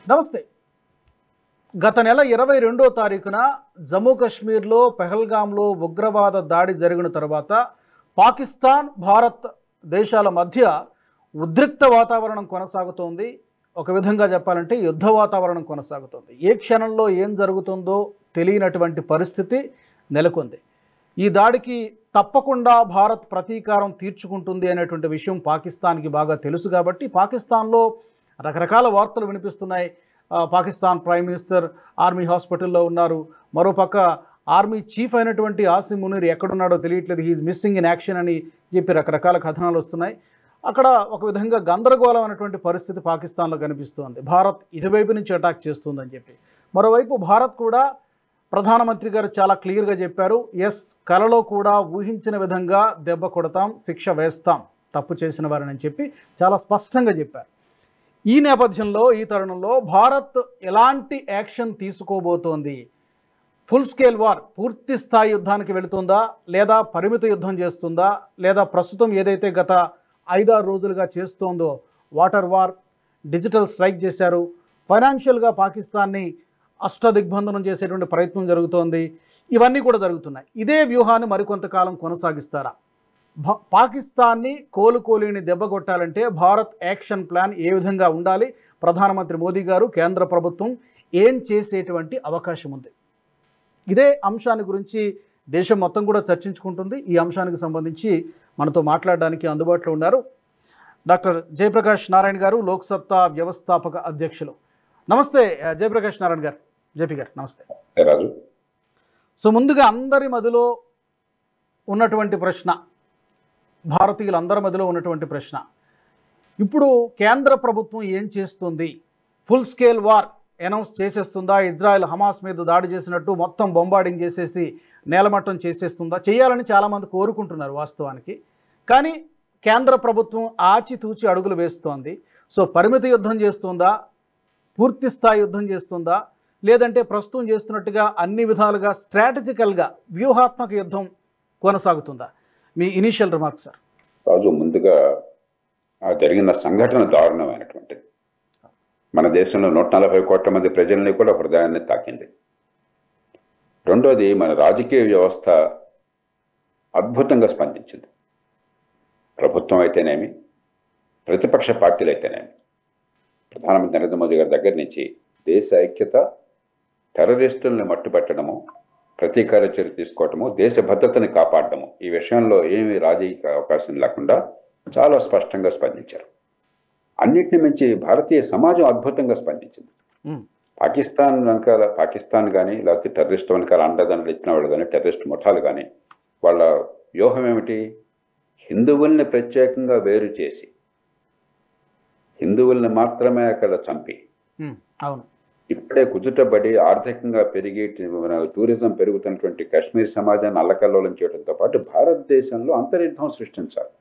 నమస్తే. గత నెల 22వ తారీఖున జమ్మూ కాశ్మీర్లో పెహల్గాంలో ఉగ్రవాద దాడి జరిగిన తర్వాత పాకిస్తాన్, భారత్ దేశాల మధ్య ఉద్రిక్త వాతావరణం కొనసాగుతోంది. ఒక విధంగా చెప్పాలంటే యుద్ధ వాతావరణం కొనసాగుతోంది. ఏ క్షణంలో ఏం జరుగుతుందో తెలియనటువంటి పరిస్థితి నెలకొంది. ఈ దాడికి తప్పకుండా భారత్ ప్రతీకారం తీర్చుకుంటుంది అనేటువంటి విషయం పాకిస్తాన్కి బాగా తెలుసు కాబట్టి పాకిస్తాన్లో రకరకాల వార్తలు వినిపిస్తున్నాయి. పాకిస్తాన్ ప్రైమ్ మినిస్టర్ ఆర్మీ హాస్పిటల్లో ఉన్నారు. మరోపక్క ఆర్మీ చీఫ్ అయినటువంటి ఆసిమ్ మునీర్ ఎక్కడున్నాడో తెలియట్లేదు, హీఈస్ మిస్సింగ్ ఇన్ యాక్షన్ అని చెప్పి రకరకాల కథనాలు వస్తున్నాయి. అక్కడ ఒక విధంగా గందరగోళం అనేటువంటి పరిస్థితి పాకిస్తాన్లో కనిపిస్తోంది. భారత్ ఇటువైపు నుంచి అటాక్ చేస్తుందని చెప్పి. మరోవైపు భారత్ కూడా ప్రధానమంత్రి గారు చాలా క్లియర్గా చెప్పారు, ఎస్, కలలో కూడా ఊహించిన విధంగా దెబ్బ కొడతాం, శిక్ష వేస్తాం తప్పు చేసిన వారిని అని చెప్పి చాలా స్పష్టంగా చెప్పారు. ఈ నేపథ్యంలో ఈ తరుణంలో భారత్ ఎలాంటి యాక్షన్ తీసుకోబోతోంది? ఫుల్ స్కేల్ వార్, పూర్తి స్థాయి యుద్ధానికి వెళుతుందా, లేదా పరిమిత యుద్ధం చేస్తుందా, లేదా ప్రస్తుతం ఏదైతే గత 5-6 రోజులుగా చేస్తోందో వాటర్ వార్, డిజిటల్ స్ట్రైక్ చేశారు, ఫైనాన్షియల్గా పాకిస్తాన్ని అష్టదిగ్బంధనం చేసేటువంటి ప్రయత్నం జరుగుతోంది. ఇవన్నీ కూడా జరుగుతున్నాయి. ఇదే వ్యూహాన్ని మరికొంతకాలం కొనసాగిస్తారా? పాకిస్తాన్ని కోలుకోలేని దెబ్బ కొట్టాలంటే భారత్ యాక్షన్ ప్లాన్ ఏ విధంగా ఉండాలి? ప్రధానమంత్రి మోదీ గారు, కేంద్ర ప్రభుత్వం ఏం చేసేటువంటి అవకాశం ఉంది? ఇదే అంశాన్ని గురించి దేశం మొత్తం కూడా చర్చించుకుంటుంది. ఈ అంశానికి సంబంధించి మనతో మాట్లాడడానికి అందుబాటులో ఉన్నారు డాక్టర్ జయప్రకాష్ నారాయణ గారు, లోక్సత్తా వ్యవస్థాపక అధ్యక్షులు. నమస్తే జయప్రకాష్ నారాయణ గారు, జేపీ గారు, నమస్తే. సో ముందుగా అందరి మధ్యలో ఉన్నటువంటి ప్రశ్న, భారతీయులందరి మధ్యలో ఉన్నటువంటి ప్రశ్న, ఇప్పుడు కేంద్ర ప్రభుత్వం ఏం చేస్తుంది? ఫుల్ స్కేల్ వార్ అనౌన్స్ చేసేస్తుందా? ఇజ్రాయెల్ హమాస్ మీద దాడి చేసినట్టు మొత్తం బొంబార్డింగ్ చేసేసి నేలమట్టం చేసేస్తుందా? చేయాలని చాలామంది కోరుకుంటున్నారు వాస్తవానికి. కానీ కేంద్ర ప్రభుత్వం ఆచితూచి అడుగులు వేస్తోంది. సో పరిమిత యుద్ధం చేస్తుందా, పూర్తి స్థాయి యుద్ధం చేస్తుందా, లేదంటే ప్రస్తుతం చేస్తున్నట్టుగా అన్ని విధాలుగా స్ట్రాటజికల్గా వ్యూహాత్మక యుద్ధం కొనసాగుతుందా? మీ ఇనీషియల్ రిమార్క్స్ సార్. రాజు, ముందుగా జరిగిన సంఘటన దారుణమైనటువంటిది. మన దేశంలో 140 కోట్ల మంది ప్రజల్ని కూడా హృదయాన్ని తాకింది. రెండోది, మన రాజకీయ వ్యవస్థ అద్భుతంగా స్పందించింది. ప్రభుత్వం అయితేనేమి, ప్రతిపక్ష పార్టీలు అయితేనేమి, ప్రధానమంత్రి నరేంద్ర మోదీ గారి దగ్గర నుంచి దేశ ఐక్యత, టెర్రరిస్టుల్ని మట్టుపెట్టడము, ప్రతీకార చర్య తీసుకోవటము, దేశ భద్రతని కాపాడటము, ఈ విషయంలో ఏమీ రాజకీయ అవకాశం లేకుండా చాలా స్పష్టంగా స్పందించారు. అన్నిటిని మించి భారతీయ సమాజం అద్భుతంగా స్పందించింది. పాకిస్తాన్ కానీ, లేకపోతే టెర్రరిస్ట్ వెనకాల అండదండలు ఇచ్చిన వాళ్ళు కానీ, టెర్రరిస్ట్ ముఠాలు కానీ, వాళ్ళ వ్యూహం ఏమిటి? హిందువుల్ని ప్రత్యేకంగా వేరు చేసి హిందువుల్ని మాత్రమే అక్కడ చంపి, ఇప్పుడే కుదుటబడి ఆర్థికంగా పెరిగి టూరిజం పెరుగుతున్నటువంటి కాశ్మీర్ సమాజాన్ని అల్లకల్లోలం చేయడంతో పాటు భారతదేశంలో అంతర్యుద్ధం సృష్టించాలి.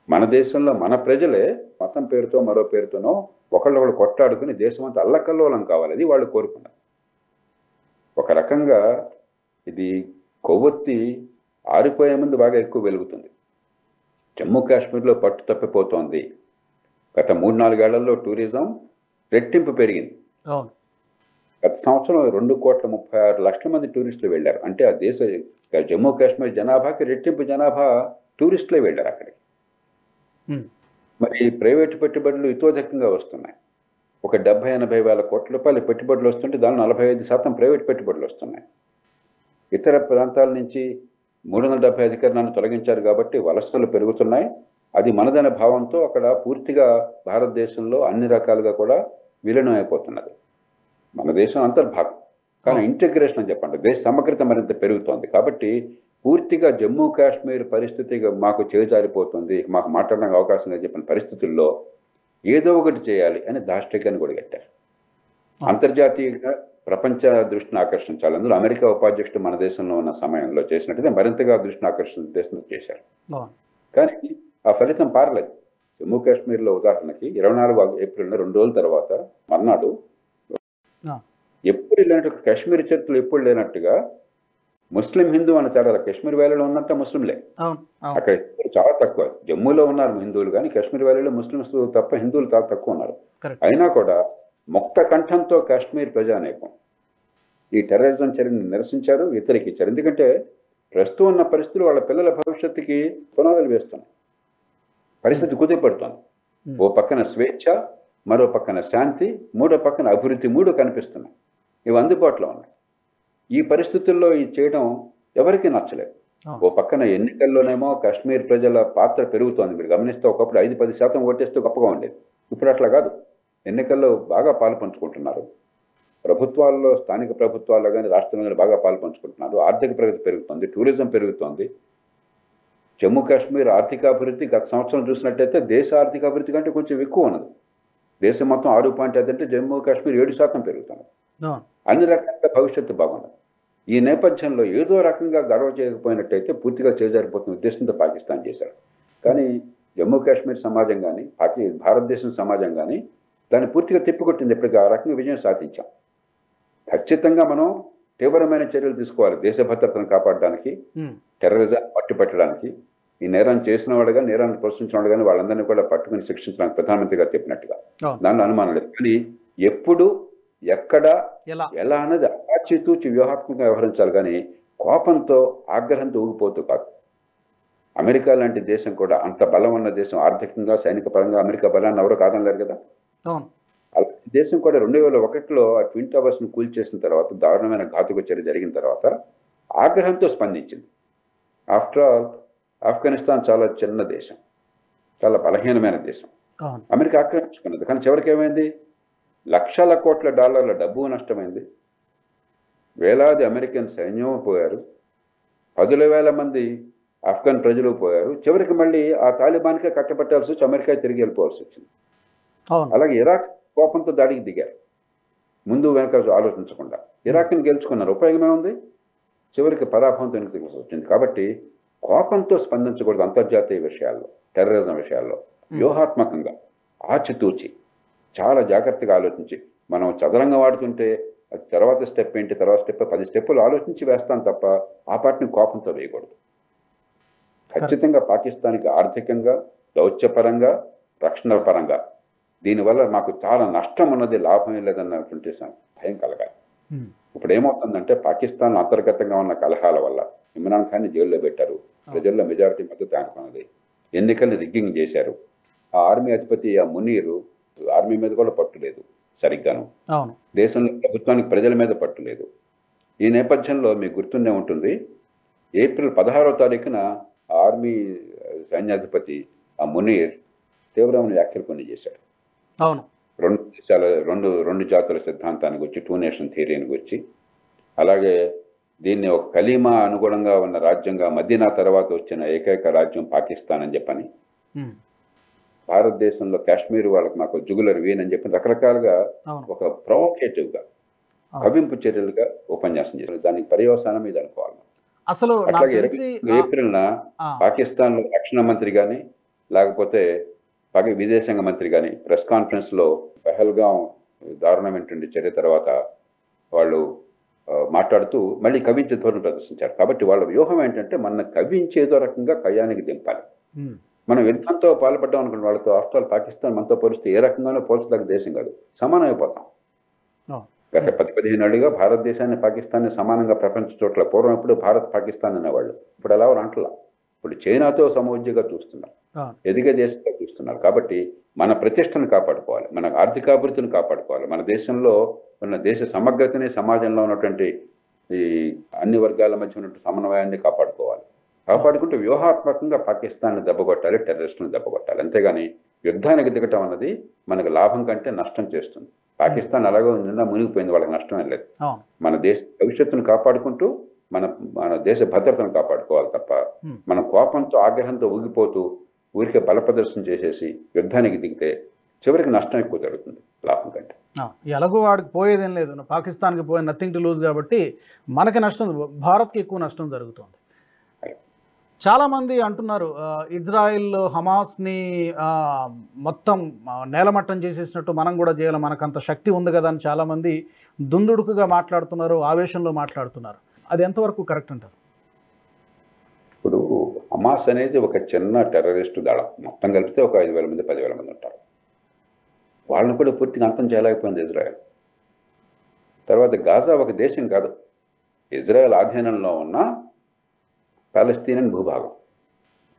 మన దేశంలో మన ప్రజలే మతం పేరుతో మరో పేరుతోనో ఒకళ్ళొకళ్ళు కొట్టాడుకుని దేశం అంతా అల్లకల్లోలం కావాలి. అది వాళ్ళు కోరుకున్నారు. ఒక రకంగా ఇది కొవ్వొత్తి ఆరిపోయే ముందు బాగా ఎక్కువ వెలుగుతుంది. జమ్మూ కాశ్మీర్లో పట్టు తప్పిపోతోంది. గత 3-4 ఏళ్లలో టూరిజం రెట్టింపు పెరిగింది. గత సంవత్సరం 2,36,00,000 మంది టూరిస్టులు వెళ్ళారు. అంటే ఆ దేశ జమ్మూ కాశ్మీర్ జనాభాకి రెట్టింపు జనాభా టూరిస్టులే వెళ్ళారు అక్కడికి. మరి ప్రైవేటు పెట్టుబడులు ఇతోధికంగా వస్తున్నాయి. ఒక 70-80 వేల కోట్ల రూపాయల పెట్టుబడులు వస్తుంటే దానిలో 45% ప్రైవేట్ పెట్టుబడులు వస్తున్నాయి. ఇతర ప్రాంతాల నుంచి 370 అధికారులను తొలగించారు కాబట్టి వలసలు పెరుగుతున్నాయి. అది మనదనే భావంతో అక్కడ పూర్తిగా భారతదేశంలో అన్ని రకాలుగా కూడా విలీనం అయిపోతున్నది. మన దేశం అంతర్భాగం, కానీ ఇంటిగ్రేషన్ అని చెప్పండి, దేశ సమగ్రత మరింత పెరుగుతోంది. కాబట్టి పూర్తిగా జమ్మూ కాశ్మీర్ పరిస్థితిగా మాకు చేజారిపోతుంది, మాకు మాట్లాడడానికి అవకాశం లేదు చెప్పిన పరిస్థితుల్లో ఏదో ఒకటి చేయాలి అని దాష్టికాన్ని కూడా కట్టారు. అంతర్జాతీయంగా ప్రపంచ దృష్టిని ఆకర్షించాలి. అందులో అమెరికా ఉపాధ్యక్షుడు మన దేశంలో ఉన్న సమయంలో చేసినట్టుగా మరింతగా దృష్టిని ఆకర్షించే దేశంలో చేశారు. కానీ ఆ ఫలితం పారలేదు. జమ్మూ కాశ్మీర్లో ఉదాహరణకి 24 ఏప్రిల్ 2 రోజుల తర్వాత మర్నాడు ఎప్పుడు లేనట్టు కాశ్మీర్ చరిత్రలో ఎప్పుడు లేనట్టుగా ముస్లిం హిందూ అన్న తేడా. కాశ్మీర్ వ్యాలీలో ఉన్నంత ముస్లింలే, అక్కడ చాలా తక్కువ. జమ్మూలో ఉన్నారు హిందువులు కానీ కాశ్మీర్ వ్యాలీలో ముస్లిమ్స్ తప్ప హిందువులు చాలా తక్కువ ఉన్నారు. అయినా కూడా ముక్త కంఠంతో కాశ్మీర్ ప్రజానేకం ఈ టెర్రరిజం చర్యను నిరసించారు, వ్యతిరేకించారు. ఎందుకంటే ప్రస్తుతం ఉన్న పరిస్థితులు వాళ్ళ పిల్లల భవిష్యత్తుకి పునాదులు వేస్తున్నాయి. పరిస్థితి కుదిరిపడుతోంది. ఓ పక్కన స్వేచ్ఛ, మరో పక్కన శాంతి, మూడో పక్కన అభివృద్ధి, మూడు కనిపిస్తున్నాయి. ఇవి అందుబాటులో ఉన్నాయి. ఈ పరిస్థితుల్లో ఇది చేయడం ఎవరికీ నచ్చలేదు. ఓ పక్కన ఎన్నికల్లోనేమో కాశ్మీర్ ప్రజల పాత్ర పెరుగుతోంది. మీరు గమనిస్తే ఒకప్పుడు 5-10% ఓటేస్తే గొప్పగా ఉండేది. ఇప్పుడు అట్లా కాదు. ఎన్నికల్లో బాగా పాలు పంచుకుంటున్నారు. ప్రభుత్వాల్లో, స్థానిక ప్రభుత్వాల్లో కానీ రాష్ట్రంలో కానీ బాగా పాలు పంచుకుంటున్నారు. ఆర్థిక ప్రగతి పెరుగుతుంది, టూరిజం పెరుగుతోంది. జమ్మూ కాశ్మీర్ ఆర్థికాభివృద్ధి గత సంవత్సరం చూసినట్టయితే దేశ ఆర్థికాభివృద్ధి కంటే కొంచెం ఎక్కువ ఉన్నది. దేశం మొత్తం 6.5 అంటే జమ్మూ కాశ్మీర్ 7% పెరుగుతుంది. అన్ని రకాల భవిష్యత్తు బాగున్నది. ఈ నేపథ్యంలో ఏదో రకంగా గొడవ చేయకపోయినట్టయితే పూర్తిగా చేజారిపోతున్న ఉద్దేశంతో పాకిస్తాన్ చేశారు. కానీ జమ్మూ కాశ్మీర్ సమాజం కానీ భారతదేశం సమాజం కానీ దాన్ని పూర్తిగా తిప్పికొట్టింది. ఇప్పటికీ ఆ రకంగా విజయం సాధించాం. ఖచ్చితంగా మనం తీవ్రమైన చర్యలు తీసుకోవాలి దేశ భద్రతను కాపాడడానికి, టెర్రరిజం పట్టుపట్టడానికి. ఈ నేరం చేసిన వాడు కానీ నేరాన్ని ప్రోత్సహించిన వాడు కానీ వాళ్ళందరినీ కూడా పట్టుకుని శిక్షించడానికి ప్రధానమంత్రి గారు చెప్పినట్టుగా దానిలో అనుమానం లేదు. కానీ ఎప్పుడు, ఎక్కడ, ఎలా అన్నది ఆచితూచి వ్యూహాత్మకంగా వ్యవహరించాలి. కానీ కోపంతో, ఆగ్రహంతో ఊగిపోతూ కాదు. అమెరికా లాంటి దేశం కూడా అంత బలం ఉన్న దేశం, ఆర్థికంగా, సైనిక పరంగా అమెరికా బలాన్ని ఎవరో కాదనలేరు కదా. అలాంటి దేశం కూడా 2001లో ఆ ట్విన్ టవర్స్ను కూల్చేసిన తర్వాత, దారుణమైన ఘాతుక చర్య జరిగిన తర్వాత ఆగ్రహంతో స్పందించింది. ఆఫ్టర్ ఆల్ ఆఫ్ఘనిస్తాన్ చాలా చిన్న దేశం, చాలా బలహీనమైన దేశం. అమెరికా ఆక్రమించుకున్నది. కానీ చివరికి ఏమైంది? లక్షల కోట్ల డాలర్ల డబ్బు నష్టమైంది. వేలాది అమెరికన్ సైన్యం పోయారు. 10,000 మంది ఆఫ్ఘన్ ప్రజలు పోయారు. చివరికి మళ్ళీ ఆ తాలిబాన్కే కట్టబట్టాల్సి వచ్చి అమెరికా తిరిగి వెళ్ళిపోవాల్సి వచ్చింది. అలాగే ఇరాక్ కోపంతో దాడికి దిగారు, ముందు వెనక ఆలోచించకుండా. ఇరాక్ని గెలుచుకున్నారు, ఉపయోగమే ఉంది? చివరికి పరాభవంతో వెనక్కి వచ్చింది. కాబట్టి కోపంతో స్పందించకూడదు. అంతర్జాతీయ విషయాల్లో, టెర్రరిజం విషయాల్లో వ్యూహాత్మకంగా ఆచితూచి చాలా జాగ్రత్తగా ఆలోచించి, మనం చదరంగా వాడుతుంటే తర్వాత స్టెప్ ఏంటి, తర్వాత స్టెప్ 10 స్టెప్పులు ఆలోచించి వేస్తాం తప్ప ఆ పాటిని కోపంతో వేయకూడదు. ఖచ్చితంగా పాకిస్తాన్కి ఆర్థికంగా, దౌత్యపరంగా, రక్షణ పరంగా దీనివల్ల మాకు చాలా నష్టం ఉన్నది, లాభం లేదన్నటువంటి భయం కలగాలి. ఇప్పుడు ఏమవుతుందంటే పాకిస్తాన్ అంతర్గతంగా ఉన్న కలహాల వల్ల ఇమ్రాన్ ఖాన్ని జైల్లో పెట్టారు. ప్రజల్లో మెజారిటీ మద్దతు అనుకున్నది. ఎన్నికల్ని రిగ్గింగ్ చేశారు. ఆ ఆర్మీ అధిపతి ఆ మునీరు ఆర్మీ మీద కూడా పట్టు లేదు సరిగ్గాను. దేశంలో ప్రభుత్వానికి ప్రజల మీద పట్టు లేదు. ఈ నేపథ్యంలో మీకు గుర్తుండే ఉంటుంది, ఏప్రిల్ 16వ తారీఖున ఆర్మీ సైన్యాధిపతి ఆ మునీర్ తీవ్రమైన వ్యాఖ్యలు కొన్ని చేశాడు. రెండు జాతుల సిద్ధాంతానికి వచ్చి, 2 నేషన్ థియరీకి వచ్చి, అలాగే దీన్ని ఒక కలీమా అనుగుణంగా ఉన్న రాజ్యంగా, మదీనా తర్వాత వచ్చిన ఏకైక రాజ్యం పాకిస్తాన్ అని చెప్పని, భారతదేశంలో కాశ్మీర్ వాళ్ళకి మాకు జుగులర్ వీన్ అని చెప్పి రకరకాలుగా ఒక ప్రొవోకేటివ్గా, కవింపు చర్యలుగా ఉపన్యాసం చేశారు. దానికి పర్యవసానం ఇది అనుకోవాలి. అసలు అట్లాగే ఏప్రిల్న పాకిస్తాన్లో రక్షణ మంత్రి కానీ, లేకపోతే విదేశాంగ మంత్రి కానీ ప్రెస్ కాన్ఫరెన్స్లో పహల్గాం దారుణమైనటువంటి చర్య తర్వాత వాళ్ళు మాట్లాడుతూ మళ్ళీ కవించే ధోరణి ప్రదర్శించారు. కాబట్టి వాళ్ళ వ్యూహం ఏంటంటే మన కవించేదో రకంగా కయ్యానికి దింపాలి. మనం యుద్ధంతో పాల్పడ్డాం అనుకున్న వాళ్ళతో, ఆఫ్టర్ ఆల్ పాకిస్తాన్ మనతో పోలిస్తే ఏ రకంగానో పోల్చదగ్గ దేశం కాదు, సమానం అయిపోతాం. గత 10-15 ఏళ్ళుగా భారతదేశాన్ని, పాకిస్తాన్ని సమానంగా ప్రపంచ చోట్ల, పూర్వం ఎప్పుడు భారత్ పాకిస్తాన్ అనేవాళ్ళు, ఇప్పుడు అలా అంటలా. ఇప్పుడు చైనాతో సమోజ్జిగా చూస్తున్నారు, ఎదిగే దేశంగా చూస్తున్నారు. కాబట్టి మన ప్రతిష్టను కాపాడుకోవాలి, మన ఆర్థికాభివృద్ధిని కాపాడుకోవాలి, మన దేశంలో ఉన్న దేశ సమగ్రతని, సమాజంలో ఉన్నటువంటి ఈ అన్ని వర్గాల మధ్య ఉన్నటువంటి సమన్వయాన్ని కాపాడుకోవాలి. కాపాడుకుంటూ వ్యూహాత్మకంగా పాకిస్తాన్ని దెబ్బకొట్టాలి, టెర్రరిస్టులను దెబ్బకొట్టాలి. అంతేగాని యుద్ధానికి దిగటం అన్నది మనకు లాభం కంటే నష్టం చేస్తుంది. పాకిస్తాన్ అలాగే నిన్న మునిగిపోయింది, వాళ్ళకి నష్టమే లేదు. మన దేశ భవిష్యత్తును కాపాడుకుంటూ మన దేశ భద్రతను కాపాడుకోవాలి తప్ప మన కోపంతో, ఆగ్రహంతో ఊగిపోతూ ఊరికే బల ప్రదర్శన చేసేసి యుద్ధానికి దిగితే చివరికి నష్టం ఎక్కువ జరుగుతుంది లాభం కంటే. ఎలాగో వాడికి పోయేదేం లేదు, పాకిస్తాన్కి పోయే నథింగ్ టు లూజ్. కాబట్టి మనకి నష్టం, భారత్కి ఎక్కువ నష్టం జరుగుతుంది. చాలామంది అంటున్నారు ఇజ్రాయిల్ హమాస్ని మొత్తం నేలమట్టం చేసేసినట్టు మనం కూడా చేయాలి, మనకంత శక్తి ఉంది కదా అని చాలామంది దుందుడుకుగా మాట్లాడుతున్నారు, ఆవేశంలో మాట్లాడుతున్నారు. అది ఎంతవరకు కరెక్ట్ అంటారు? ఇప్పుడు హమాస్ అనేది ఒక చిన్న టెర్రరిస్టు దళం, మొత్తం కలిపితే ఒక 5,000 మంది 10,000 మంది ఉంటారు. వాళ్ళని కూడా పూర్తిగా అంతం చేయలేకపోయింది ఇజ్రాయెల్. తర్వాత గాజా ఒక దేశం కాదు, ఇజ్రాయెల్ ఆధీనంలో ఉన్న పాలస్తీనియన్ భూభాగం.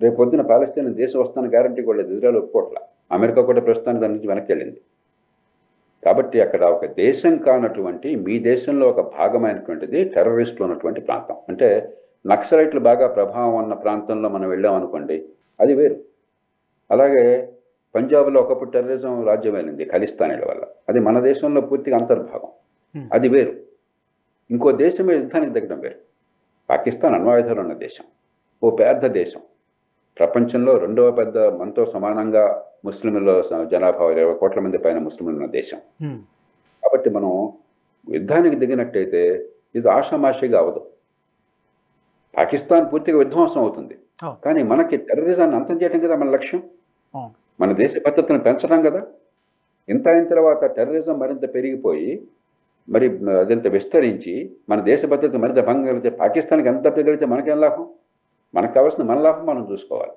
రేపు పొద్దున పాలస్తీన్ దేశం వస్తానని గ్యారంటీ కూడా లేదు, ఇజ్రాయెల్ ఒప్పుకోవట్ల. అమెరికా కూడా ప్రస్తుతానికి దాని నుంచి వెనక్కి వెళ్ళింది. కాబట్టి అక్కడ ఒక దేశం కానటువంటి మీ దేశంలో ఒక భాగమైనటువంటిది టెర్రరిస్టులు ఉన్నటువంటి ప్రాంతం. అంటే నక్సలైట్లు బాగా ప్రభావం ఉన్న ప్రాంతంలో మనం వెళ్ళామనుకోండి, అది వేరు. అలాగే పంజాబ్లో ఒకప్పుడు టెర్రరిజం రాజ్యం వెళ్ళింది ఖలిస్తానీల వల్ల, అది మన దేశంలో పూర్తిగా అంతర్భాగం, అది వేరు. ఇంకో దేశమే యుద్ధానికి దిగడం వేరు. పాకిస్తాన్ అణ్వాయుధాలు ఉన్న దేశం, ఓ పెద్ద దేశం, ప్రపంచంలో రెండవ పెద్ద, మనతో సమానంగా ముస్లింల జనాభా 20 కోట్ల మంది పైన ముస్లింలు ఉన్న దేశం. కాబట్టి మనం యుద్ధానికి దిగినట్టయితే ఇది ఆషామాషిగా అవదు. పాకిస్తాన్ పూర్తిగా విధ్వంసం అవుతుంది, కానీ మనకి టెర్రరిజాన్ని అంతం చేయడం కదా మన లక్ష్యం, మన దేశ భద్రతను పెంచడం కదా. ఇంత అయిన తర్వాత టెర్రరిజం మరింత పెరిగిపోయి మరి అదంత విస్తరించి మన దేశ భద్రత మరింత భంగం కలిగితే పాకిస్తాన్కి ఎంత కలిగితే మనకేం లాభం? మనకు కావాల్సిన మన లాభం మనం చూసుకోవాలి.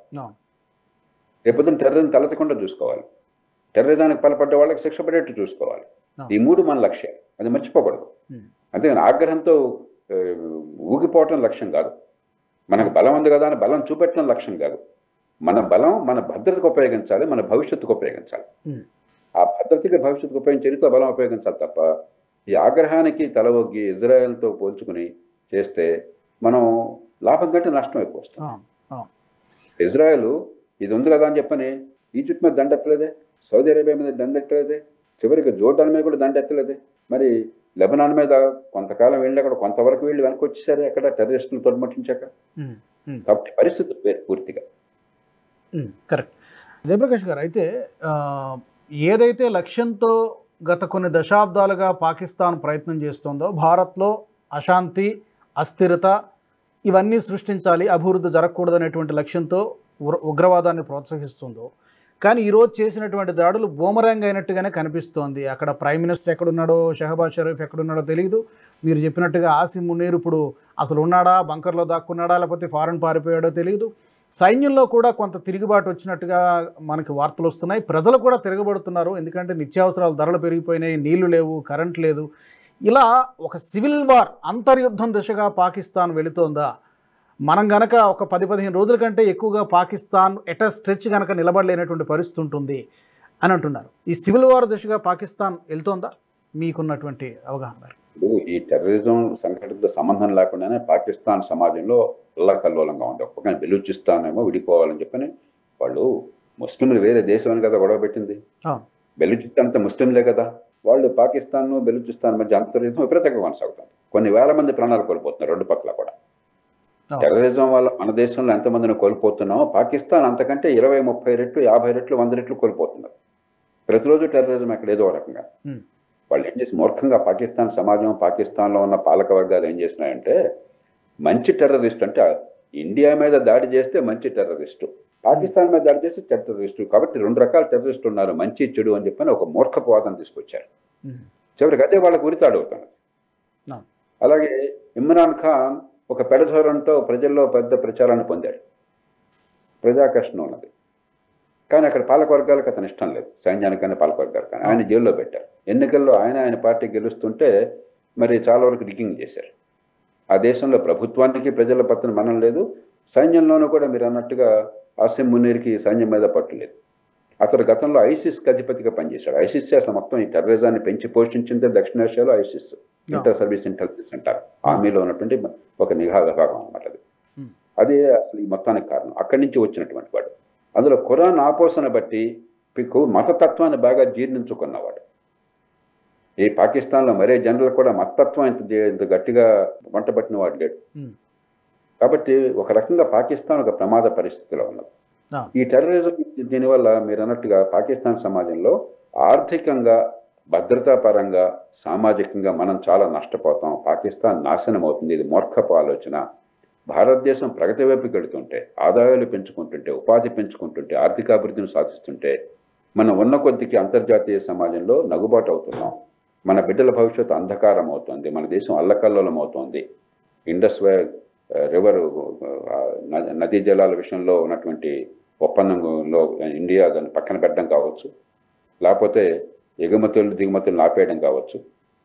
రేపొద్దున టెర్రరిజం తలెత్తకుండా చూసుకోవాలి, టెర్రరిజానికి పాల్పడ్డ వాళ్ళకి శిక్ష పడేట్టు చూసుకోవాలి. ఈ 3 మన లక్ష్యాలు, అది మర్చిపోకూడదు. అంతేగాని ఆగ్రహంతో ఊగిపోవటం లక్ష్యం కాదు. మనకు బలం ఉంది కదా అని బలం చూపెట్టడం లక్ష్యం కాదు. మన బలం మన భద్రతకు ఉపయోగించాలి, మన భవిష్యత్తుకు ఉపయోగించాలి. ఆ భద్రతకి భవిష్యత్తుకు ఉపయోగించేతో బలం ఉపయోగించాలి తప్ప ఈ ఆగ్రహానికి తల ఒగ్గి ఇజ్రాయెల్తో పోల్చుకుని చేస్తే మనం లాభం కంటే నష్టం ఎక్కువ వస్తుంది. ఇజ్రాయెల్ ఇది ఉంది కదా అని చెప్పని ఈజిప్ట్ మీద దండెత్తలేదే, సౌదీ అరేబియా మీద దండెత్తలేదే, చివరికి జోర్డాన్ మీద కూడా దండెత్తలేదే. మరి లెబనాన్ మీద కొంతకాలం వెళ్ళి అక్కడ కొంతవరకు వెళ్ళి వెనక్కి వచ్చేసారు అక్కడ టెర్రరిస్టులు తొడమట్టించాక. కాబట్టి పరిస్థితులు వేరు పూర్తిగా. కరెక్ట్. జయప్రకాష్ గారు, అయితే ఏదైతే లక్ష్యంతో గత కొన్ని దశాబ్దాలుగా పాకిస్తాన్ ప్రయత్నం చేస్తుందో భారత్లో అశాంతి, అస్థిరత ఇవన్నీ సృష్టించాలి, అభివృద్ధి జరగకూడదనేటువంటి లక్ష్యంతో ఉగ్రవాదాన్ని ప్రోత్సహిస్తుందో, కానీ ఈరోజు చేసినటువంటి దాడులు బూమరాంగ్ అయినట్టుగానే కనిపిస్తోంది. అక్కడ ప్రైమ్ మినిస్టర్ ఎక్కడున్నాడో, షహబాజ్ షరీఫ్ ఎక్కడున్నాడో తెలియదు. మీరు చెప్పినట్టుగా ఆసిమ్ మునీర్ ఇప్పుడు అసలు ఉన్నాడా, బంకర్లో దాక్కున్నాడా, లేకపోతే ఫారెన్ పారిపోయాడో తెలియదు. సైన్యంలో కూడా కొంత తిరుగుబాటు వచ్చినట్టుగా మనకి వార్తలు వస్తున్నాయి. ప్రజలు కూడా తిరగబడుతున్నారు, ఎందుకంటే నిత్యావసరాల ధరలు పెరిగిపోయినాయి, నీళ్లు లేవు, కరెంట్ లేదు. ఇలా ఒక సివిల్ వార్, అంతర్యుద్ధం దిశగా పాకిస్తాన్ వెళుతోందా? మనం గనక ఒక 10-15 రోజుల కంటే ఎక్కువగా పాకిస్తాన్ ఎట స్ట్రెచ్ గనక నిలబడలేనటువంటి పరిస్థితి ఉంటుంది అని అంటున్నారు. ఈ సివిల్ వార్ దిశగా పాకిస్తాన్ వెళ్తోందా? మీకున్నటువంటి అవగాహన. ఈ టెర్రరిజం సంఘటనతో సంబంధం లేకుండానే పాకిస్తాన్ సమాజంలో అల్లకల్లోలంగా ఉంది. ఒక్కొక్క బెలూచిస్తాన్ ఏమో విడిపోవాలని చెప్పని వాళ్ళు ముస్లింలు వేరే దేశం కదా గొడవ పెట్టింది. బెలూచిస్తాన్ అంతా ముస్లింలే కదా. వాళ్ళు పాకిస్తాన్ బెలూచిస్తాన్ మధ్య అంతర్యుద్ధం విపరీతంగా కొనసాగుతుంది. కొన్ని వేల మంది ప్రాణాలు కోల్పోతున్నారు రెండు పక్కల కూడా. టెర్రరిజం వల్ల మన దేశంలో ఎంతమందిని కోల్పోతున్నామో పాకిస్తాన్ అంతకంటే 20-30 రెట్లు, 50 రెట్లు, 100 రెట్లు కోల్పోతున్నారు ప్రతిరోజు. టెర్రరిజం అక్కడ ఏదో రకంగా వాళ్ళు ఏం చేసి మూర్ఖంగా పాకిస్తాన్ సమాజం, పాకిస్తాన్లో ఉన్న పాలక వర్గాలు ఏం చేసినాయంటే, మంచి టెర్రరిస్టు అంటే ఇండియా మీద దాడి చేస్తే మంచి టెర్రరిస్టు, పాకిస్తాన్ మీద దాడి చేస్తే టెర్రరిస్టు. కాబట్టి 2 రకాల టెర్రరిస్టు ఉన్నారు, మంచి చెడు అని చెప్పని ఒక మూర్ఖపు వాదన తీసుకొచ్చారు. చివరికి అదే వాళ్ళకు ఉరితాడవుతున్నారు. అలాగే ఇమ్రాన్ ఖాన్ ఒక పెడధోరణితో ప్రజల్లో పెద్ద ప్రచారాన్ని పొందాడు, ప్రజాకర్షణ ఉన్నది. కానీ అక్కడ పాలకవర్గాలకు అతను ఇష్టం లేదు, సైన్యానికైనా పాలకవర్గాలు. కానీ ఆయన జైల్లో పెట్టారు. ఎన్నికల్లో ఆయన పార్టీ గెలుస్తుంటే మరి చాలా వరకు రిగ్గింగ్ చేశారు. ఆ దేశంలో ప్రభుత్వానికి ప్రజల పట్ల మనం లేదు, సైన్యంలోనూ కూడా మీరు అన్నట్టుగా ఆసిమ్ మునీర్కి సైన్యం మీద పట్టు లేదు. అతడు గతంలో ఐసిస్కి అధిపతిగా పనిచేశాడు. ఐసిస్ అసలు మొత్తం ఈ టెర్రరిజాన్ని పెంచి పోషించిందే దక్షిణాసియాలో ఐసిస్, ఇంటర్ సర్వీస్ ఇంటెలిజెన్స్ అంటారు. ఆర్మీలో ఉన్నటువంటి ఒక నిఘా విభాగం అనమాట అది. అదే అసలు ఈ మొత్తానికి కారణం. అక్కడి నుంచి వచ్చినటువంటి వాడు. అందులో ఖురాన్ ఆపోసన బట్టి మతతత్వాన్ని బాగా జీర్ణించుకున్నవాడు. ఈ పాకిస్తాన్లో మరే జనరల్ కూడా మతతత్వం ఇంత గట్టిగా వంటబట్టిన వాడు లేడు. కాబట్టి ఒక రకంగా పాకిస్తాన్ ఒక ప్రమాద పరిస్థితిలో ఉన్నది. ఈ టెర్రరిజం దీనివల్ల మీరు అన్నట్టుగా పాకిస్తాన్ సమాజంలో ఆర్థికంగా, భద్రతా పరంగా, సామాజికంగా మనం చాలా నష్టపోతాం. పాకిస్తాన్ నాశనం అవుతుంది. ఇది మూర్ఖపు ఆలోచన. భారతదేశం ప్రగతి వైపుకి వెళుతుంటే, ఆదాయాలు పెంచుకుంటుంటే, ఉపాధి పెంచుకుంటుంటే, ఆర్థికాభివృద్ధిని సాధిస్తుంటే, మనం ఉన్న కొద్దికి అంతర్జాతీయ సమాజంలో నగుబాటు అవుతున్నాం. మన బిడ్డల భవిష్యత్తు అంధకారం అవుతుంది. మన దేశం అల్లకల్లోలం అవుతుంది. ఇండస్ రివర్ నదీ జలాల విషయంలో ఉన్నటువంటి ఒప్పందంలో ఇండియా దాన్ని పక్కన పెట్టడం కావచ్చు, లేకపోతే ఎగుమతులు దిగుమతులను ఆపేయడం కావచ్చు,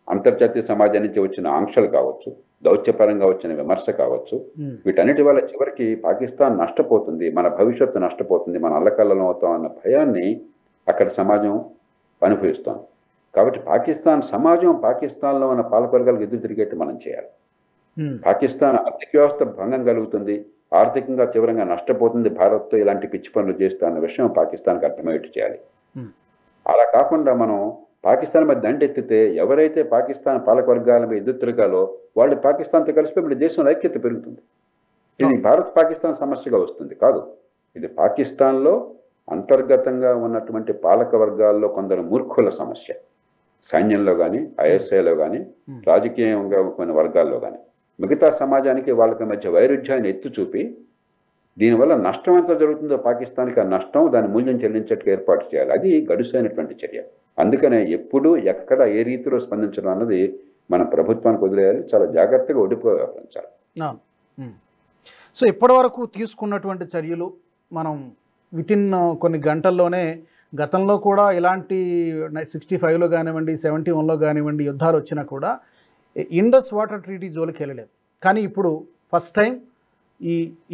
అంతర్జాతీయ సమాజం నుంచి వచ్చిన ఆంక్షలు కావచ్చు, దౌత్యపరంగా వచ్చిన విమర్శ కావచ్చు, వీటన్నిటి వల్ల చివరికి పాకిస్తాన్ నష్టపోతుంది, మన భవిష్యత్తు నష్టపోతుంది, మన అల్లకల్లం అవుతాం అన్న భయాన్ని అక్కడ సమాజం అనుభవిస్తోంది. కాబట్టి పాకిస్తాన్ సమాజం పాకిస్తాన్లో ఉన్న పాలకవర్గాలకు ఎదురు తిరిగేట్టు మనం చేయాలి. పాకిస్తాన్ ఆర్థిక వ్యవస్థ భంగం కలుగుతుంది, ఆర్థికంగా తీవ్రంగా నష్టపోతుంది భారత్తో ఇలాంటి పిచ్చి పనులు చేస్తా అన్న విషయం పాకిస్తాన్కి అర్థమయ్యేట్టు చేయాలి. అలా కాకుండా మనం పాకిస్తాన్ మీద దండెత్తితే ఎవరైతే పాకిస్తాన్ పాలకవర్గాల మీద ఎదురు తిరగాలో వాళ్ళు పాకిస్తాన్తో కలిసిపోయి మన దేశంలో ఐక్యత పెరుగుతుంది. ఇది భారత్ పాకిస్తాన్ సమస్యగా వస్తుంది కాదు, ఇది పాకిస్తాన్లో అంతర్గతంగా ఉన్నటువంటి పాలక వర్గాల్లో కొందరు మూర్ఖుల సమస్య. సైన్యంలో కానీ, ఐఎస్ఐలో కానీ, రాజకీయంగా కొన్ని వర్గాల్లో కానీ మిగతా సమాజానికి వాళ్ళకి మధ్య వైరుధ్యాన్ని ఎత్తి చూపి దీనివల్ల నష్టం ఎంత జరుగుతుందో పాకిస్తాన్కి ఆ నష్టం దాని మూల్యం చెల్లించేట్టుగా ఏర్పాటు చేయాలి. అది గడుసైనటువంటి చర్య. అందుకనే ఎప్పుడు ఎక్కడ ఏ రీతిలో స్పందించడం అన్నది మన ప్రభుత్వానికి వదిలేయాలి, చాలా జాగ్రత్తగా ఒడిపుగా వ్యవహరించాలి. సో ఇప్పటి వరకు తీసుకున్నటువంటి చర్యలు మనం వితిన్ కొన్ని గంటల్లోనే, గతంలో కూడా ఇలాంటి 65లో కానివ్వండి, 71లో కానివ్వండి యుద్ధాలు వచ్చినా కూడా ఇండస్ వాటర్ ట్రీటీ జోలికి వెళ్ళలేదు. కానీ ఇప్పుడు ఫస్ట్ టైం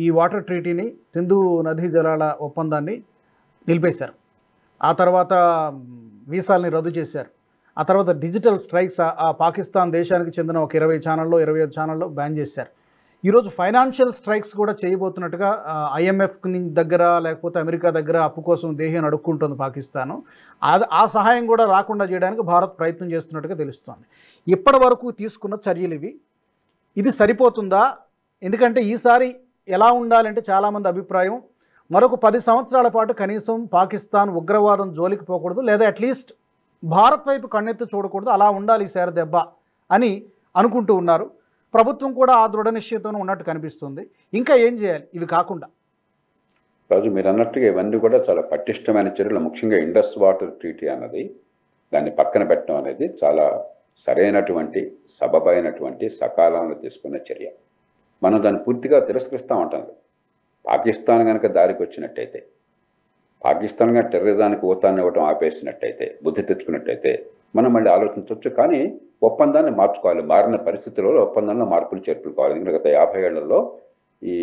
ఈ వాటర్ ట్రీటీని, సింధు నదీ జలాల ఒప్పందాన్ని నిలిపేశారు. ఆ తర్వాత వీసాల్ని రద్దు చేశారు. ఆ తర్వాత డిజిటల్ స్ట్రైక్స్ ఆ పాకిస్తాన్ దేశానికి చెందిన ఒక 20 ఛానల్లో 25 ఛానల్లో బ్యాన్ చేశారు. ఈరోజు ఫైనాన్షియల్ స్ట్రైక్స్ కూడా చేయబోతున్నట్టుగా IMF దగ్గర లేకపోతే అమెరికా దగ్గర అప్పు కోసం దేహం అడుక్కుంటుంది పాకిస్తాను. ఆ సహాయం కూడా రాకుండా చేయడానికి భారత్ ప్రయత్నం చేస్తున్నట్టుగా తెలుస్తోంది. ఇప్పటి వరకు తీసుకున్న చర్యలు ఇది సరిపోతుందా? ఎందుకంటే ఈసారి ఎలా ఉండాలంటే చాలామంది అభిప్రాయం మరొక 10 సంవత్సరాల పాటు కనీసం పాకిస్తాన్ ఉగ్రవాదం జోలికి పోకూడదు, లేదా అట్లీస్ట్ భారత్ వైపు కన్నెత్తి చూడకూడదు, అలా ఉండాలి ఈసారి దెబ్బ అని అనుకుంటూ ఉన్నారు. ప్రభుత్వం కూడా ఆ దృఢ నిశ్చయంతో ఉన్నట్టు కనిపిస్తుంది. ఇంకా ఏం చేయాలి ఇవి కాకుండా? రాజు, మీరు అన్నట్టుగా ఇవన్నీ కూడా చాలా పటిష్టమైన చర్యలు. ముఖ్యంగా ఇండస్ వాటర్ ట్రీటీ అన్నది, దాన్ని పక్కన పెట్టడం అనేది చాలా సరైనటువంటి సబబైనటువంటి సకాలంలో తీసుకున్న చర్య. మనం దాన్ని పూర్తిగా తిరస్కరిస్తూ ఉంటాం. పాకిస్తాన్ కనుక దారికి వచ్చినట్టయితే, పాకిస్తాన్ కనుక టెర్రరిజానికి ఊతాన్ని ఇవ్వటం ఆపేసినట్టయితే, బుద్ధి తెచ్చుకున్నట్టయితే మనం మళ్ళీ ఆలోచించవచ్చు. కానీ ఒప్పందాన్ని మార్చుకోవాలి. మారిన పరిస్థితుల్లో ఒప్పందంలో మార్పులు చేర్పులు కావాలి. ఎందుకంటే గత 50 ఏళ్లలో ఈ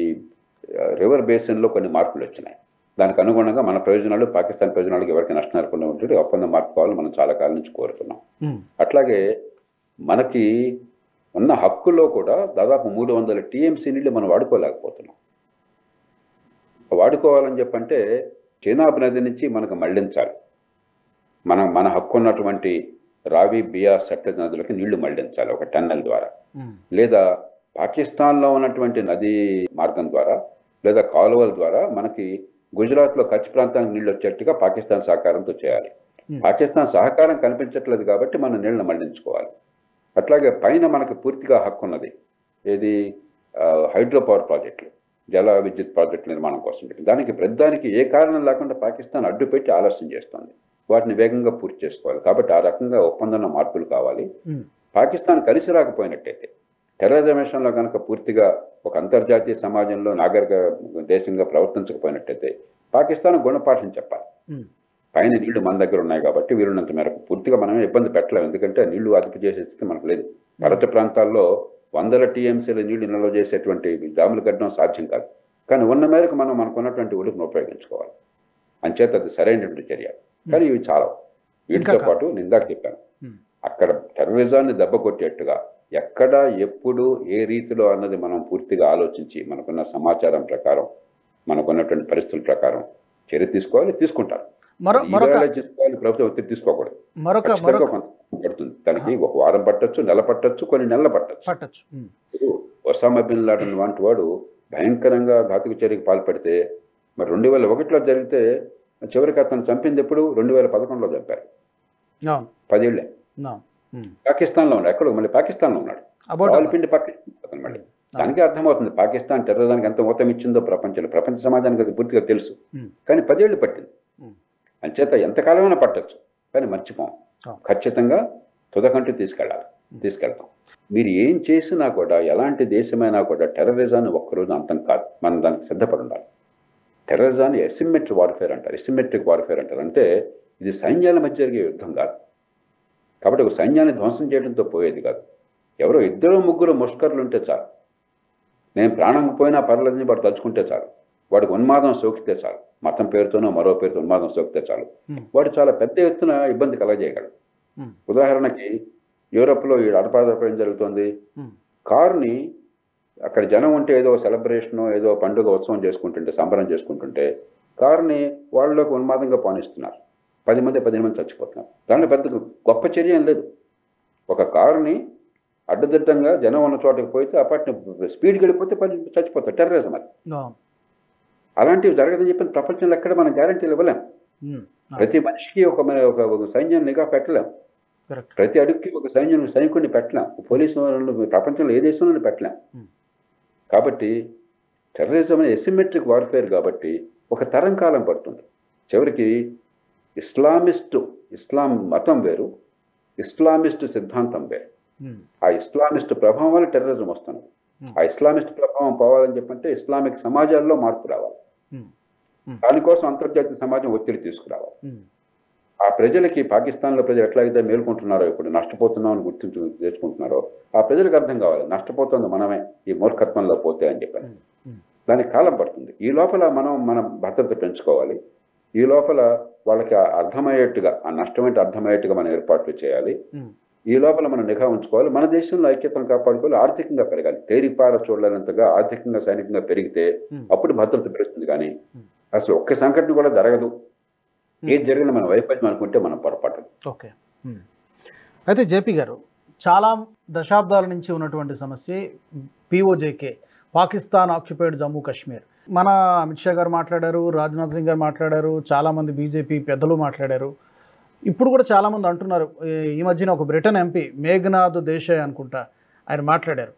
రివర్ బేసిన్లో కొన్ని మార్పులు వచ్చినాయి. దానికి అనుగుణంగా మన ప్రయోజనాలు, పాకిస్తాన్ ప్రయోజనాలకు ఎవరికి నష్టం జరగకుండా ఉంటుంది ఒప్పందం మార్చుకోవాలని మనం చాలా కాలం నుంచి కోరుతున్నాం. అట్లాగే మనకి ఉన్న హక్కులో కూడా దాదాపు 300 TMC నీళ్ళు మనం వాడుకోలేకపోతున్నాం. వాడుకోవాలని చెప్పంటే చీనాబ్ నది నుంచి మనకు మళ్లించాలి. మన హక్కు ఉన్నటువంటి రావి, బియాస్, సట్లెజ్ నదులకి నీళ్లు మళ్లించాలి ఒక టన్నెల్ ద్వారా, లేదా పాకిస్తాన్లో ఉన్నటువంటి నదీ మార్గం ద్వారా, లేదా కాలువల ద్వారా మనకి గుజరాత్లో కచ్ ప్రాంతానికి నీళ్ళు వచ్చేట్టుగా పాకిస్తాన్ సహకారంతో చేయాలి. పాకిస్తాన్ సహకారం కనిపించట్లేదు కాబట్టి మనం నీళ్ళని మళ్లించుకోవాలి. అట్లాగే పైన మనకు పూర్తిగా హక్కు ఉన్నది, ఏది హైడ్రో పవర్ ప్రాజెక్టులు, జల విద్యుత్ ప్రాజెక్టుల నిర్మాణం కోసం. దానికి ప్రతిదానికి ఏ కారణం లేకుండా పాకిస్తాన్ అడ్డుపెట్టి ఆలస్యం చేస్తుంది. వాటిని వేగంగా పూర్తి చేసుకోవాలి. కాబట్టి ఆ రకంగా ఒప్పందంలో మార్పులు కావాలి. పాకిస్తాన్ కలిసి రాకపోయినట్టయితే, టెర్రరిజం విషయంలో కనుక పూర్తిగా ఒక అంతర్జాతీయ సమాజంలో నాగరిక దేశంగా ప్రవర్తించకపోయినట్టయితే పాకిస్తాన్ గుణపాఠం చెప్పాలి. పైన నీళ్లు మన దగ్గర ఉన్నాయి కాబట్టి వీలున్నంత మేరకు పూర్తిగా మనమే ఇబ్బంది పెట్టలేము. ఎందుకంటే నీళ్లు అదుపు చేసే స్థితి మనకు లేదు. పర్వత ప్రాంతాల్లో 100 TMCల నీళ్లు నిల్వ చేసేటువంటి డ్యాములు కట్టడం సాధ్యం కాదు. కానీ ఉన్న మేరకు మనం మనకున్నటువంటి ఒడుపును ఉపయోగించుకోవాలి. అంచేత అది సరైనటువంటి చర్య. కానీ ఇవి చాలా వీటితో పాటు నిందాక చెప్పాను, అక్కడ టెర్రరిజాన్ని దెబ్బ కొట్టేట్టుగా ఎక్కడ, ఎప్పుడు, ఏ రీతిలో అన్నది మనం పూర్తిగా ఆలోచించి మనకున్న సమాచారం ప్రకారం, మనకున్నటువంటి పరిస్థితుల ప్రకారం చర్య తీసుకోవాలి. తీసుకుంటారు. ప్రభుత్వం ఒత్తిడి తీసుకోకూడదు. పడుతుంది దానికి 1 వారం పట్టచ్చు, నెల పట్టచ్చు, కొన్ని నెలలు పట్టచ్చు. ఒసామా బిన్ లాడెన్ వంటి వాడు భయంకరంగా ఘాతుక చర్యకు పాల్పడితే మరి 2001లో జరిగితే చివరికి అతను చంపింది ఎప్పుడు? 2011లో చంపారు. 10 ఏళ్ళే. పాకిస్తాన్లో ఉన్నాడు. ఎక్కడో మళ్ళీ పాకిస్తాన్లో ఉన్నాడు. పిండి పక్కన మళ్ళీ. దానికి అర్థమవుతుంది పాకిస్తాన్ టెర్రరిజానికి ఎంత ఊతం ఇచ్చిందో ప్రపంచ సమాజానికి అది పూర్తిగా తెలుసు. కానీ 10 ఏళ్ళు పట్టింది. అంచేత ఎంతకాలమైనా పట్టచ్చు, కానీ మర్చిపోం. ఖచ్చితంగా తుదకంటూ తీసుకెళ్తాం. మీరు ఏం చేసినా కూడా, ఎలాంటి దేశమైనా కూడా టెర్రరిజాన్ని ఒక్కరోజు అంతం కాదు. మనం దానికి సిద్ధపడి ఉండాలి. టెర్రరిజాన్ని ఎసిమెట్రిక్ వార్ఫేర్ అంటారు. అంటే ఇది సైన్యాల మధ్య జరిగే యుద్ధం కాదు. కాబట్టి ఒక సైన్యాన్ని ధ్వంసం చేయడంతో పోయేది కాదు. ఎవరో ఇద్దరు ముగ్గురు ముష్కర్లు ఉంటే చాలు, నేను ప్రాణం పోయినా పర్లేదని వాడు తలుచుకుంటే చాలు, వాడికి ఉన్మాదం సోకితే చాలు, మతం పేరుతోనో మరో పేరుతో ఉన్మాదం సోకితే చాలు, వాడు చాలా పెద్ద ఎత్తున ఇబ్బంది కలగజేయగలడు. ఉదాహరణకి యూరోప్లో ఈ అడపాదడపేం జరుగుతుంది, కారుని అక్కడ జనం ఉంటే ఏదో సెలబ్రేషను ఏదో పండుగ ఉత్సవం చేసుకుంటుంటే సంబరం చేసుకుంటుంటే కారుని వాళ్ళలోకి ఉన్మాదంగా పానిస్తున్నారు. 10 మంది చచ్చిపోతున్నారు. దాంట్లో పెద్ద గొప్ప చర్య ఏం లేదు. ఒక కారుని అడ్డదిడ్డంగా జనం ఉన్న చోటకి పోతే అప్పటి స్పీడ్కి వెళ్ళిపోతే చచ్చిపోతారు. టెర్రరిజం అది. అలాంటివి జరగదని చెప్పిన ప్రపంచంలో ఎక్కడ మనం గ్యారంటీలు ఇవ్వలేం. ప్రతి మనిషికి ఒక సైన్యం నిఘా పెట్టలేం. ప్రతి అడుగుకి ఒక సైనికుడిని పెట్టలేం. పోలీసు వాళ్ళు ప్రపంచంలో ఏ దేశంలోనే పెట్టలేం. కాబట్టి టెర్రరిజం అనేది ఎసిమెట్రిక్ వార్ఫేర్ కాబట్టి ఒక తరం కాలం పడుతుంది. చివరికి ఇస్లాం మతం వేరు, ఇస్లామిస్ట్ సిద్ధాంతం వేరు. ఆ ఇస్లామిస్ట్ ప్రభావం వల్ల టెర్రరిజం వస్తుంది. ఆ ఇస్లామిస్ట్ ప్రభావం పోవాలని చెప్పంటే ఇస్లామిక్ సమాజాల్లో మార్పు రావాలి. దానికోసం అంతర్జాతీయ సమాజం ఒత్తిడి తీసుకురావాలి. ఆ ప్రజలకి పాకిస్తాన్లో ప్రజలు ఎట్లాగైతే మేల్కొంటున్నారో, ఇప్పుడు నష్టపోతున్నామని తెచ్చుకుంటున్నారో ఆ ప్రజలకు అర్థం కావాలి, నష్టపోతుంది మనమే ఈ మూర్ఖత్వంలో పోతే అని చెప్పాను. దానికి కాలం పడుతుంది. ఈ లోపల మన భద్రత పెంచుకోవాలి. ఈ లోపల వాళ్ళకి అర్థమయ్యేట్టుగా, ఆ నష్టం అంటే అర్థమయ్యేట్టుగా మనం ఏర్పాట్లు చేయాలి. ఈ లోపల మనం నిఘా ఉంచుకోవాలి. మన దేశంలో ఐక్యతను కాపాడుకోవాలి. ఆర్థికంగా పెరగాలి. తేరిపార చూడలేనంతగా ఆర్థికంగా సైనికంగా పెరిగితే అప్పుడు భద్రత పెరుగుతుంది. కానీ అసలు ఒక్క సంఘటన కూడా జరగదు. ఏది జరిగినా మన వైఫల్యం అనుకుంటే మనం పొరపాటు. ఓకే. అయితే జేపీ గారు, చాలా దశాబ్దాల నుంచి ఉన్నటువంటి సమస్య పిఓజేకే, పాకిస్తాన్ ఆక్యుపైడ్ జమ్మూ కాశ్మీర్. మన అమిత్ షా గారు మాట్లాడారు, రాజ్నాథ్ సింగ్ గారు మాట్లాడారు, చాలామంది బీజేపీ పెద్దలు మాట్లాడారు. ఇప్పుడు కూడా చాలామంది అంటున్నారు. ఈ మధ్యన ఒక బ్రిటన్ ఎంపీ మేఘనాథ్ దేశాయ్ అనుకుంటా, ఆయన మాట్లాడారు,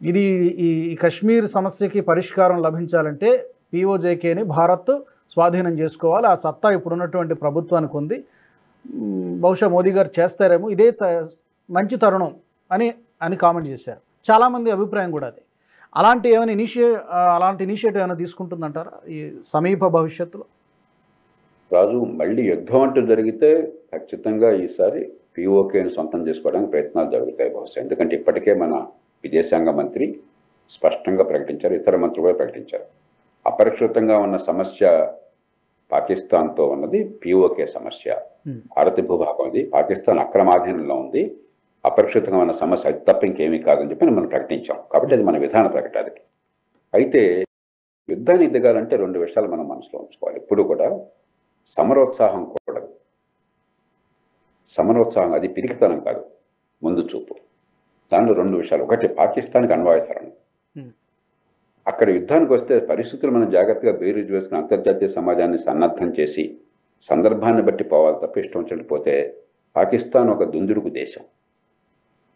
ఇది ఈ కశ్మీర్ సమస్యకి పరిష్కారం లభించాలంటే పిఓజేకేని భారత్ స్వాధీనం చేసుకోవాలి. ఆ సత్తా ఇప్పుడున్నటువంటి ప్రభుత్వానికి ఉంది. బహుశా మోదీ గారు చేస్తారేమో, ఇదే మంచి తరుణం అని కామెంట్ చేశారు. చాలామంది అభిప్రాయం కూడా అది. అలాంటి ఇనిషియేటివ్ ఏమైనా తీసుకుంటుందంటారా ఈ సమీప భవిష్యత్తులో? రాజు, మళ్ళీ యుద్ధం అంటూ జరిగితే ఖచ్చితంగా ఈసారి పిఓకేని సొంతం చేసుకోవడానికి ప్రయత్నాలు జరుగుతాయి బహుశా. ఎందుకంటే ఇప్పటికే మన విదేశాంగ మంత్రి స్పష్టంగా ప్రకటించారు, ఇతర మంత్రులు కూడా ప్రకటించారు. అపరిష్కృతంగా ఉన్న సమస్య పాకిస్తాన్తో ఉన్నది పిఓకే సమస్య. భారత భూభాగం అది పాకిస్తాన్ అక్రమాధీనంలో ఉంది. అపరిష్కృతంగా ఉన్న సమస్య అది తప్ప ఇంకేమీ కాదని చెప్పి మనం ప్రకటించాం. కాబట్టి అది మన విధాన ప్రకటన. అయితే యుద్ధాన్ని దిగాలంటే 2 విషయాలు మనం మనసులో ఉంచుకోవాలి. ఇప్పుడు కూడా సమరోత్సాహం కూడదు. సమరోత్సాహం అది పిరికితనం కాదు, ముందు చూపు. దానిలో 2 విషయాలు. ఒకటి, పాకిస్తాన్కి అణ్వాయుధరణ. అక్కడ యుద్ధానికి వస్తే పరిస్థితులు మనం జాగ్రత్తగా బేరీజు వేసుకుని అంతర్జాతీయ సమాజాన్ని సన్నద్ధం చేసి సందర్భాన్ని బట్టి పోవాలి తప్ప ఇష్టం వచ్చినట్టు పోతే పాకిస్తాన్ ఒక దుందుడుకు దేశం,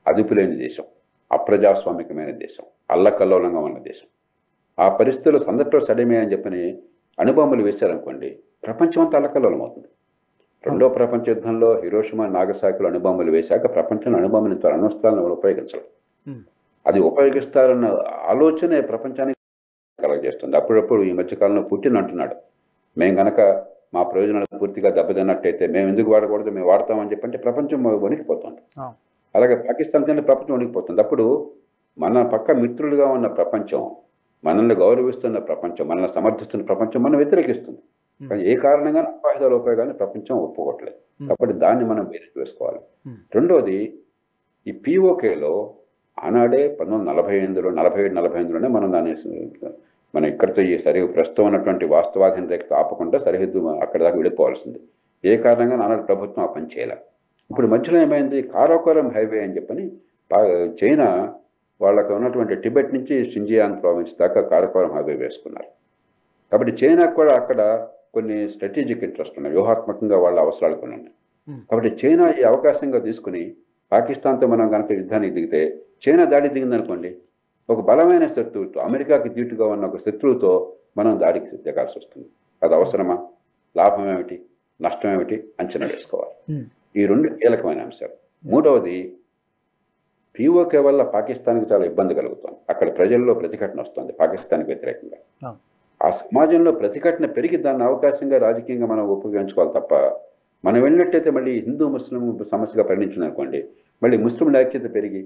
అదుపులేని దేశం, అప్రజాస్వామికమైన దేశం, అల్లకల్లోలంగా ఉన్న దేశం. ఆ పరిస్థితుల్లో సందర్భంలో సడమే అని చెప్పని అణుబాంబులు వేశారనుకోండి, ప్రపంచం అంతా అల్లకల్లోలం అవుతుంది. 2వ ప్రపంచ యుద్ధంలో హిరోషిమా నాగసాకిలో అణుబాంబులు వేశాక ప్రపంచంలో అణుబాంబుని అణ్వస్త్రాలను ఉపయోగించడం, అది ఉపయోగిస్తారన్న ఆలోచనే ప్రపంచానికి కలగజేస్తుంది. అప్పుడప్పుడు ఈ మధ్యకాలంలో పుటిన్ అంటున్నాడు, మేము గనక మా ప్రయోజనాలు పూర్తిగా దెబ్బతిన్నట్టయితే మేము ఎందుకు వాడకూడదు, మేము వాడతామని చెప్పంటే ప్రపంచం వణికిపోతుంది. అలాగే పాకిస్తాన్ తిన్న ప్రపంచం వణికిపోతుంది. అప్పుడు మన పక్క మిత్రులుగా ఉన్న ప్రపంచం, మనల్ని గౌరవిస్తున్న ప్రపంచం, మనల్ని సమర్థిస్తున్న ప్రపంచం మనం వ్యతిరేకిస్తుంది. కానీ ఏ కారణంగా ఆయుధాల ఉపయోగాన్ని ప్రపంచం ఒప్పుకోవట్లేదు. కాబట్టి దాన్ని మనం వేరు చేసుకోవాలి. రెండోది, ఈ పిఓకేలో ఆనాడే 1947-48లోనే మనం ఇక్కడితో ఈ సరిహద్దు ప్రస్తుతం ఉన్నటువంటి వాస్తవాధీన రేఖతో ఆపకుండా సరిహద్దు అక్కడి దాకా వెళ్ళిపోవాల్సింది. ఏ కారణంగా ఆనాడు ప్రభుత్వం ఆ పని చేయలే. ఇప్పుడు మధ్యలో ఏమైంది, కారాకోరం హైవే అని చెప్పని చైనా వాళ్ళకు ఉన్నటువంటి టిబెట్ నుంచి షింజియాంగ్ ప్రావిన్స్ దాకా కారాకోరం హైవే వేసుకున్నారు. కాబట్టి చైనాకు కూడా అక్కడ కొన్ని స్ట్రాటజిక్ ఇంట్రెస్ట్ ఉన్నాయి, వ్యూహాత్మకంగా వాళ్ళ అవసరాలు కొన్ని ఉన్నాయి. కాబట్టి చైనా ఈ అవకాశంగా తీసుకుని పాకిస్తాన్తో మనం కనుక యుద్ధానికి దిగితే, చైనా దాడి దిగిందనుకోండి, ఒక బలమైన శత్రువుతో, అమెరికాకి దీటుగా ఉన్న ఒక శత్రువుతో మనం దాడికి దిగాల్సి వస్తుంది. అది అవసరమా? లాభం ఏమిటి, నష్టం ఏమిటి అంచనా వేసుకోవాలి. ఈ 2 కీలకమైన అంశాలు. మూడవది, పిఓకే వల్ల పాకిస్తాన్కి చాలా ఇబ్బంది కలుగుతుంది. అక్కడ ప్రజల్లో ప్రతిఘటన వస్తుంది పాకిస్తాన్కి వ్యతిరేకంగా. ఆ సమాజంలో ప్రతిఘటన పెరిగి దాన్ని అవకాశంగా రాజకీయంగా మనం ఉపయోగించుకోవాలి తప్ప మనం వెళ్ళినట్టయితే మళ్ళీ హిందూ ముస్లిం సమస్యగా పరిణించింది అనుకోండి, మళ్ళీ ముస్లింల ఐక్యత పెరిగి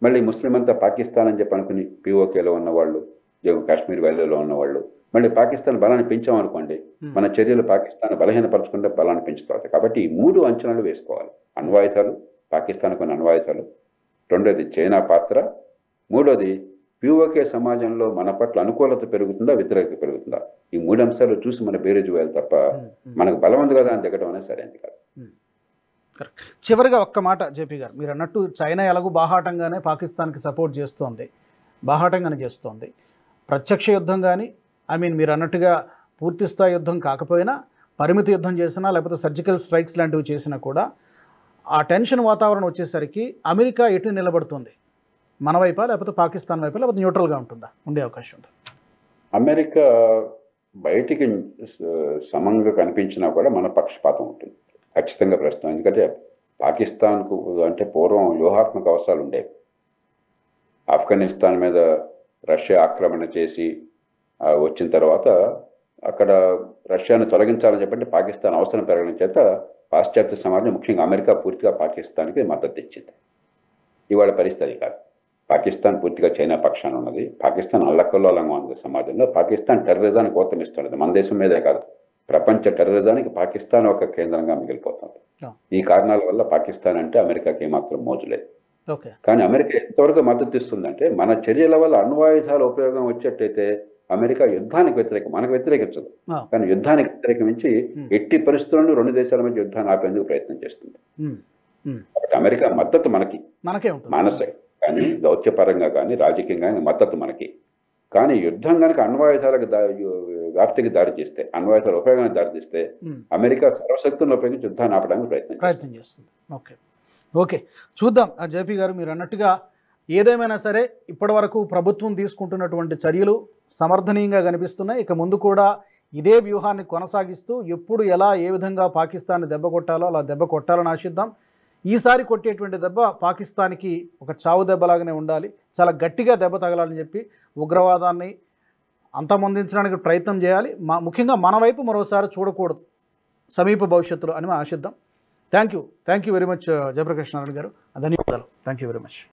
మళ్ళీ ముస్లిం అంతా పాకిస్తాన్ అని చెప్పి అనుకుని పిఓకేలో ఉన్నవాళ్ళు, జమ్మూ కాశ్మీర్ వ్యాలీలో ఉన్నవాళ్ళు మళ్ళీ పాకిస్తాన్ బలాన్ని పెంచామనుకోండి, మన చర్యలు పాకిస్తాన్ బలహీనపరచుకుంటే బలాన్ని పెంచుతాయి. కాబట్టి ఈ 3 అంచనాలు వేసుకోవాలి. అణ్వాయుధాలు, పాకిస్తాన్ కొన్ని అణ్వాయుధాలు, రెండోది చైనా పాత్ర, మూడోది పిఓకే సమాజంలో మన పట్ల అనుకూలత పెరుగుతుందా వ్యతిరేకత పెరుగుతుందా, ఈ 3 అంశాలు చూసి మన బేరేజు వేయాలి తప్ప మనకు బలం ఉంది కదా అని దిగడం అనేది సరైనది కాదు. కరెక్ట్. చివరిగా ఒక్క మాట జేపీ గారు, మీరు అన్నట్టు చైనా ఎలాగో బాహాటంగానే పాకిస్తాన్కి సపోర్ట్ చేస్తోంది, బాహాటంగానే చేస్తోంది. ప్రత్యక్ష యుద్ధం కానీ మీరు అన్నట్టుగా పూర్తి స్థాయి యుద్ధం కాకపోయినా పరిమిత యుద్ధం చేసినా లేకపోతే సర్జికల్ స్ట్రైక్స్ లాంటివి చేసినా కూడా ఆ టెన్షన్ వాతావరణం వచ్చేసరికి అమెరికా ఎటు నిలబడుతుంది, మన వైపా లేకపోతే పాకిస్తాన్ వైపా లేకపోతే న్యూట్రల్గా ఉంటుందా, ఉండే అవకాశం ఉంది? అమెరికా బయటికి సమంగా కనిపించినా కూడా మన పక్షపాతం ఉంటుంది ఖచ్చితంగా ప్రస్తుతం. ఎందుకంటే పాకిస్తాన్కు అంటే పూర్వం వ్యూహాత్మక అవసరాలు ఉండేవి. ఆఫ్ఘనిస్తాన్ మీద రష్యా ఆక్రమణ చేసి వచ్చిన తర్వాత అక్కడ రష్యాను తొలగించాలని చెప్పంటే పాకిస్తాన్ అవసరం పెరగడం చేత పాశ్చాత్య సమాజం ముఖ్యంగా అమెరికా పూర్తిగా పాకిస్తాన్కి మద్దతు ఇచ్చింది. ఇవాళ పరిస్థితి కాదు. పాకిస్తాన్ పూర్తిగా చైనా పక్షాన ఉన్నది. పాకిస్తాన్ అల్లకల్లోలంగా ఉంది సమాజంలో. పాకిస్తాన్ టెర్రరిజానికి ఊతమిస్తున్నది. మన దేశం మీదే కాదు, ప్రపంచ టెర్రరిజానికి పాకిస్తాన్ ఒక కేంద్రంగా మిగిలిపోతుంది. ఈ కారణాల వల్ల పాకిస్తాన్ అంటే అమెరికాకి ఏమాత్రం మోజులేదు. కానీ అమెరికా ఎంతవరకు మద్దతు ఇస్తుందంటే మన చర్యల వల్ల అణ్వాయుధాల ఉపయోగం వచ్చేట్టయితే అమెరికా యుద్ధానికి వ్యతిరేకం, మనకు వ్యతిరేకించదు, కానీ యుద్ధానికి వ్యతిరేకించి ఎట్టి పరిస్థితులను 2 దేశాల మధ్య యుద్ధాన్ని ఆపేందుకు ప్రయత్నం చేస్తుంది. కాబట్టి అమెరికా మద్దతు మనకే మానసిక కానీ దౌత్యపరంగా కానీ రాజకీయంగా కానీ మద్దతు మనకి. కానీ యుద్ధం కనుక అణ్వాయుధాలకు వ్యాప్తికి దారి చేస్తే, అణ్వాయుధాల ఉపయోగానికి దారి తీస్తే అమెరికా సర్వశక్తులను ఉపయోగించి యుద్ధాన్ని ఆపడానికి ప్రయత్నం చేస్తుంది. ఓకే, చూద్దాం. జేపీ గారు, మీరు అన్నట్టుగా ఏదేమైనా సరే ఇప్పటి వరకు ప్రభుత్వం తీసుకుంటున్నటువంటి చర్యలు సమర్థనీయంగా కనిపిస్తున్నాయి. ఇక ముందు కూడా ఇదే వ్యూహాన్ని కొనసాగిస్తూ ఎప్పుడు ఎలా ఏ విధంగా పాకిస్తాన్ని దెబ్బ కొట్టాలో అలా దెబ్బ కొట్టాలని ఆశిద్దాం. ఈసారి కొట్టేటువంటి దెబ్బ పాకిస్తాన్కి ఒక చావు దెబ్బలాగానే ఉండాలి, చాలా గట్టిగా దెబ్బ తగలాలని చెప్పి ఉగ్రవాదాన్ని అంతమొందించడానికి ప్రయత్నం చేయాలి. ముఖ్యంగా మన వైపు మరోసారి చూడకూడదు సమీప భవిష్యత్తులో అని ఆశిద్దాం. Thank you very much Jayaprakash Narayana గారు, ధన్యవాదాలు. Thank you very much.